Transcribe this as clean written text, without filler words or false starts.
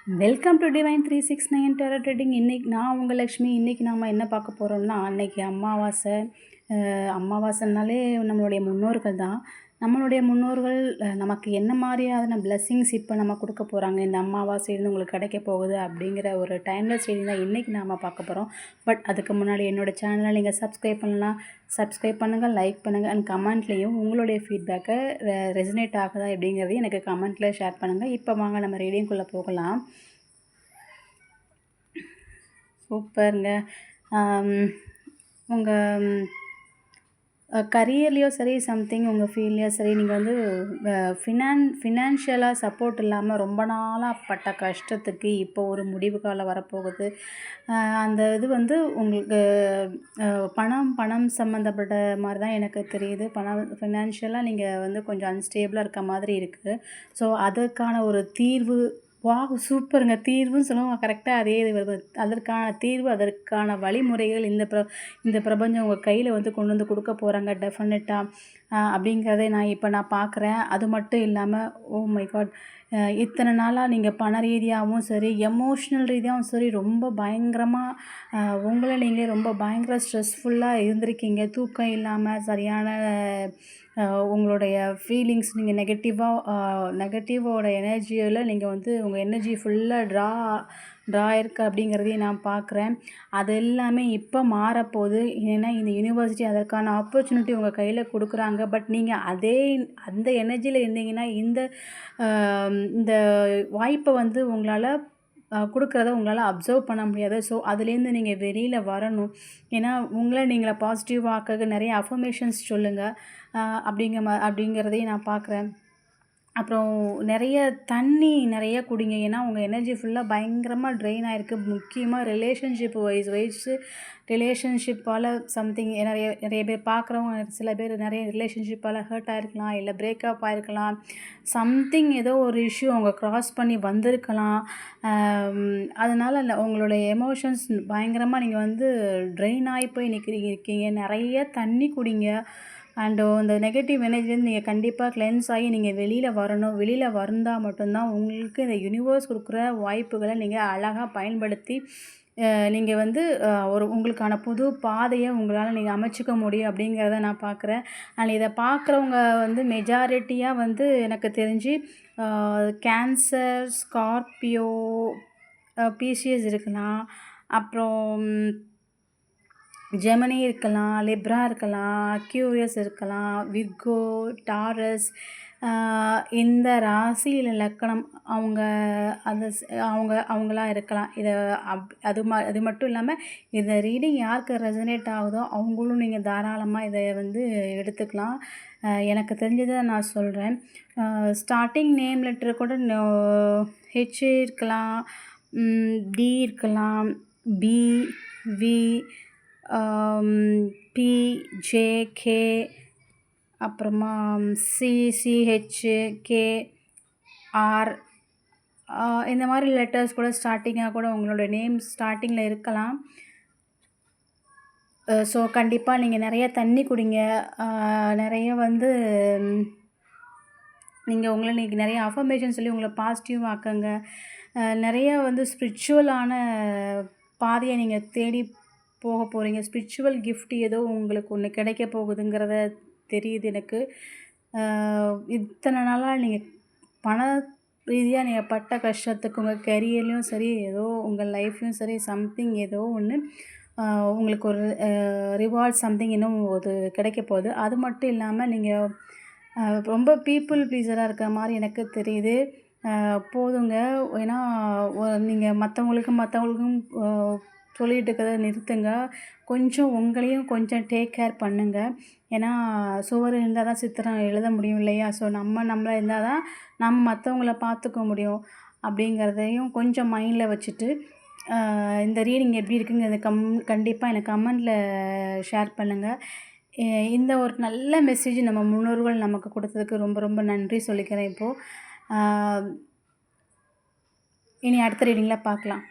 Welcome to divine 369 tarot ட்ரீடிங். இன்றைக்கி நான் உங்கள் லக்ஷ்மி. இன்றைக்கி நாம் என்ன பார்க்க போகிறோம்னா, அன்றைக்கி அமாவாசை. அமாவாசைனாலே நம்மளுடைய முன்னோர்கள் தான். நம்மளுடைய முன்னோர்கள் நமக்கு என்ன மாதிரியான பிளெஸ்ஸிங்ஸ் இப்போ நம்ம கொடுக்க போகிறாங்க, இந்த அமாவாசையிலேருந்து உங்களுக்கு கிடைக்க போகுது அப்படிங்கிற ஒரு டைம்லெஸ் ரீடிங் தான் இன்றைக்கி நாம் பார்க்க போகிறோம். பட் அதுக்கு முன்னாடி என்னோடய சேனலை நீங்கள் சப்ஸ்கிரைப் பண்ணலாம். சப்ஸ்கிரைப் பண்ணுங்கள், லைக் பண்ணுங்கள், அண்ட் கமெண்ட்லேயும் உங்களுடைய ஃபீட்பேக்கை ரெசனேட் ஆகுதா அப்படிங்கிறதையும் எனக்கு கமெண்ட்டில் ஷேர் பண்ணுங்கள். இப்போ வாங்க நம்ம ரீடிங்குள்ளே போகலாம். சூப்பருங்க. உங்கள் கரியர்லேயோ சரி, சம்திங் உங்கள் ஃபீல்ட்லேயோ சரி, நீங்கள் வந்து ஃபினான்ஷியலாக சப்போர்ட் இல்லாமல் ரொம்ப நாளாக பட்ட கஷ்டத்துக்கு இப்போ ஒரு முடிவு காலம் வரப்போகுது. அந்த இது வந்து உங்களுக்கு பணம் சம்மந்தப்பட்ட மாதிரி தான் எனக்கு தெரியுது. ஃபினான்ஷியலாக நீங்கள் வந்து கொஞ்சம் அன்ஸ்டேபிளாக இருக்க மாதிரி இருக்குது. ஸோ அதற்கான ஒரு தீர்வு. சூப்பருங்க. தீர்வுன்னு சொல்லுவோம், கரெக்டாக அதே இது வருது. அதற்கான தீர்வு, அதற்கான வழிமுறைகள் இந்த பிரபஞ்சம் உங்கள் கையில் வந்து கொண்டு வந்து கொடுக்க போகிறாங்க டெஃபினட்டாக அப்படிங்கிறதை நான் பார்க்குறேன். அது மட்டும் இல்லாமல், ஓ மை காட், இத்தனை நாளாக நீங்கள் பண ரீதியாகவும் சரி, எமோஷ்னல் ரீதியாகவும் சரி, ரொம்ப பயங்கரமாக உங்களை நீங்கள் ரொம்ப பயங்கர ஸ்ட்ரெஸ்ஃபுல்லாக இருந்திருக்கீங்க. தூக்கம் இல்லாமல், சரியான உங்களுடைய ஃபீலிங்ஸ், நீங்கள் நெகட்டிவோட எனர்ஜியில் நீங்கள் வந்து உங்கள் எனர்ஜி ஃபுல்லாக ட்ரா இருக்கு அப்படிங்கிறதையும் நான் பார்க்குறேன். அது எல்லாமே இப்போ மாறப்போகுது. ஏன்னா இந்த யூனிவர்சிட்டி அதற்கான ஆப்பர்ச்சுனிட்டி உங்கள் கையில் கொடுக்குறாங்க. பட் நீங்கள் அந்த எனர்ஜியில் இருந்தீங்கன்னா இந்த வாய்ப்பை வந்து உங்களால் கொடுக்குறத உங்களால் அப்சர்வ் பண்ண முடியாது. ஸோ அதுலேருந்து நீங்கள் வெளியில் வரணும். ஏன்னா உங்களை நீங்களே பாசிட்டிவ் ஆக்க நிறைய அஃபர்மேஷன்ஸ் சொல்லுங்கள் அப்படிங்கிறதையும் நான் பார்க்குறேன். அப்புறம் நிறைய குடிங்க. ஏன்னா உங்கள் எனர்ஜி ஃபுல்லாக பயங்கரமாக ட்ரெயின் ஆகிருக்கு. முக்கியமாக ரிலேஷன்ஷிப்பால் சம்திங் நிறைய பேர் பார்க்குறவங்க, சில பேர் நிறைய ரிலேஷன்ஷிப்பால் ஹர்ட் ஆகிருக்கலாம், இல்லை பிரேக்கப் ஆகிருக்கலாம். சம்திங் ஏதோ ஒரு இஷ்யூ அவங்க க்ராஸ் பண்ணி வந்திருக்கலாம். அதனால் உங்களுடைய எமோஷன்ஸ் பயங்கரமாக நீங்கள் வந்து ட்ரெயின் ஆகி போய் இருக்கீங்க. நிறைய தண்ணி குடிங்க. அண்டு இந்த நெகட்டிவ் எனர்ஜிலேருந்து நீங்கள் கண்டிப்பாக கிளென்ஸ் ஆகி நீங்கள் வெளியில் வரணும். வெளியில் வந்தால் மட்டும்தான் உங்களுக்கு இந்த யூனிவர்ஸ் கொடுக்குற வாய்ப்புகளை நீங்கள் அழகாக பயன்படுத்தி நீங்கள் வந்து உங்களுக்கான புது பாதையை உங்களால் நீங்கள் அமைச்சிக்க முடியும் அப்படிங்கிறத நான் பார்க்குறேன். அண்ட் இதை பார்க்குறவங்க வந்து மெஜாரிட்டியாக வந்து எனக்கு தெரிஞ்சு கேன்சர், ஸ்கார்பியோ, பிசிஎஸ் இருக்கலாம், அப்புறம் ஜெமினி இருக்கலாம், லிப்ரா இருக்கலாம், அக்யூரியஸ் இருக்கலாம், விர்கோ, டாரஸ், இந்த ராசி இல்லை லக்கணம் அவங்களா இருக்கலாம். அது மட்டும் இல்லாமல், இந்த ரீடிங் யாருக்கு ரெசனேட் ஆகுதோ அவங்களும் நீங்கள் தாராளமாக இதை வந்து எடுத்துக்கலாம். எனக்கு தெரிஞ்சதை நான் சொல்கிறேன். ஸ்டார்டிங் நேம் லெட்டர் கூட ஹெச் இருக்கலாம், டி இருக்கலாம், P, V, P, J, K, அப்புறமா சி, சிஹெச், கே, ஆர், இந்த மாதிரி லெட்டர்ஸ் கூட ஸ்டார்டிங்காக கூட உங்களோட நேம் ஸ்டார்டிங்கில் இருக்கலாம். ஸோ கண்டிப்பாக நீங்கள் நிறைய தண்ணி குடிங்க. நிறைய வந்து நீங்கள் நிறைய அஃபர்மேஷன் சொல்லி உங்களை பாசிட்டிவ் ஆக்குங்க. நிறைய வந்து ஸ்பிரிச்சுவலான பாதையை நீங்கள் தேடி போக போகிறீங்க. ஸ்பிரிச்சுவல் கிஃப்ட் ஏதோ உங்களுக்கு ஒன்று கிடைக்க போகுதுங்கிறத தெரியுது எனக்கு. இத்தனை நாளாக நீங்கள் பண ரீதியாக நீங்கள் பட்ட கஷ்டத்துக்கு உங்கள் கெரியர்லேயும் சரி, ஏதோ உங்கள் லைஃப்லேயும் சரி, சம்திங் ஏதோ ஒன்று உங்களுக்கு ஒரு ரிவார்ட் சம்திங் இன்னும் ஒரு கிடைக்க போகுது. அது மட்டும் இல்லாமல் நீங்கள் ரொம்ப பீப்புள் ப்ளீஸராக இருக்கிற மாதிரி எனக்கு தெரியுது. போதுங்க. ஏன்னா நீங்கள் மற்றவங்களுக்கும் சொல்லிகிட்டு இருக்கிறத நிறுத்துங்க. கொஞ்சம் உங்களையும் கொஞ்சம் டேக் கேர் பண்ணுங்கள். ஏன்னா சுவர் இருந்தால் தான் சித்திரம் எழுத முடியும் இல்லையா? ஸோ நம்மளை இருந்தால் தான் நம்ம மற்றவங்கள பார்த்துக்க முடியும் அப்படிங்கிறதையும் கொஞ்சம் மைண்டில் வச்சுட்டு இந்த ரீடிங் எப்படி இருக்குங்கிறத கண்டிப்பாக எனக்கு கமெண்டில் ஷேர் பண்ணுங்கள். இந்த ஒரு நல்ல மெசேஜ் நம்ம முன்னோர்கள் நமக்கு கொடுத்ததுக்கு ரொம்ப ரொம்ப நன்றி சொல்லிக்கிறேன். இப்போது இனி அடுத்த ரீடிங்கில் பார்க்கலாம்.